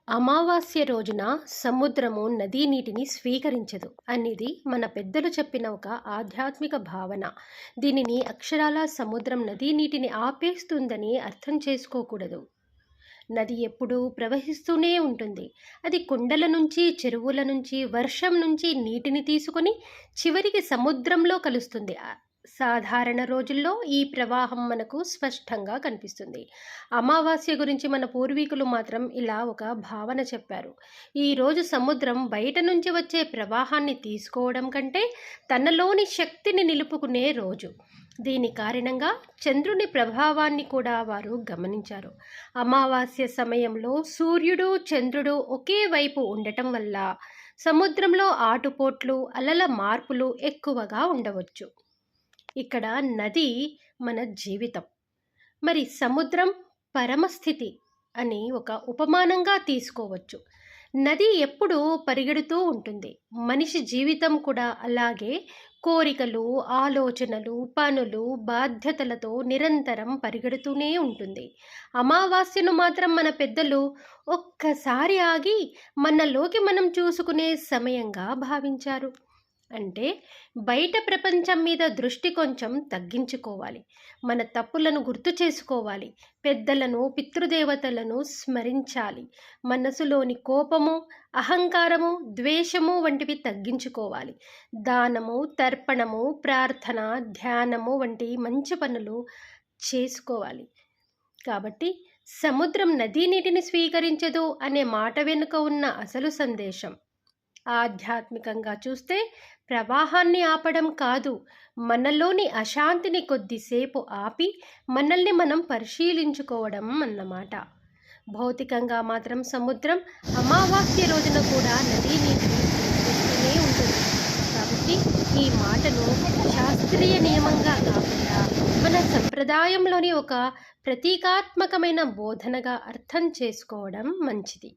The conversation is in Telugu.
అమావాస్య రోజున సముద్రము నదీ నీటిని స్వీకరించదు అనేది మన పెద్దలు చెప్పిన ఒక ఆధ్యాత్మిక భావన. దీనిని అక్షరాల సముద్రం నదీ నీటిని ఆపేస్తుందని అర్థం చేసుకోకూడదు. నది ఎప్పుడూ ప్రవహిస్తూనే ఉంటుంది. అది కొండల నుంచి, చెరువుల నుంచి, వర్షం నుంచి నీటిని తీసుకొని చివరికి సముద్రంలో కలుస్తుంది. సాధారణ రోజుల్లో ఈ ప్రవాహం మనకు స్పష్టంగా కనిపిస్తుంది. అమావాస్య గురించి మన పూర్వీకులు మాత్రం ఇలా ఒక భావన చెప్పారు. ఈరోజు సముద్రం బయట నుంచి వచ్చే ప్రవాహాన్ని తీసుకోవడం కంటే తనలోని శక్తిని నిలుపుకునే రోజు. దీని కారణంగా చంద్రుని ప్రభావాన్ని కూడా వారు గమనించారు. అమావాస్య సమయంలో సూర్యుడు, చంద్రుడు ఒకే వైపు ఉండటం వల్ల సముద్రంలో ఆటుపోట్లు, అలల మార్పులు ఎక్కువగా ఉండవచ్చు. ఇక్కడ నది మన జీవితం, మరి సముద్రం పరమస్థితి అని ఒక ఉపమానంగా తీసుకోవచ్చు. నది ఎప్పుడూ పరిగెడుతూ ఉంటుంది. మనిషి జీవితం కూడా అలాగే కోరికలు, ఆలోచనలు, పనులు, బాధ్యతలతో నిరంతరం పరిగెడుతూనే ఉంటుంది. అమావాస్యను మాత్రం మన పెద్దలు ఒక్కసారి ఆగి మనలోకి మనం చూసుకునే సమయంగా భావించారు. అంటే బయట ప్రపంచం మీద దృష్టి కొంచెం తగ్గించుకోవాలి. మన తప్పులను గుర్తు చేసుకోవాలి. పెద్దలను, పితృదేవతలను స్మరించాలి. మనసులోని కోపము, అహంకారము, ద్వేషము వంటివి తగ్గించుకోవాలి. దానము, తర్పణము, ప్రార్థన, ధ్యానము వంటి మంచి పనులు చేసుకోవాలి. కాబట్టి సముద్రం నదీ నీటిని స్వీకరించదు అనే మాట వెనుక ఉన్న అసలు సందేశం ఆధ్యాత్మికంగా చూస్తే ప్రవాహాన్ని ఆపడం కాదు, మనలోని అశాంతిని కొద్దిసేపు ఆపి మనల్ని మనం పరిశీలించుకోవడం అన్నమాట. భౌతికంగా మాత్రం సముద్రం అమావాస్య రోజున కూడా నదీ నీటిని స్వీకరిస్తూనే ఉంటుంది. కాబట్టి ఈ మాటను శాస్త్రీయ నియమంగా కాకుండా మన సంప్రదాయంలోని ఒక ప్రతీకాత్మకమైన బోధనగా అర్థం చేసుకోవడం మంచిది.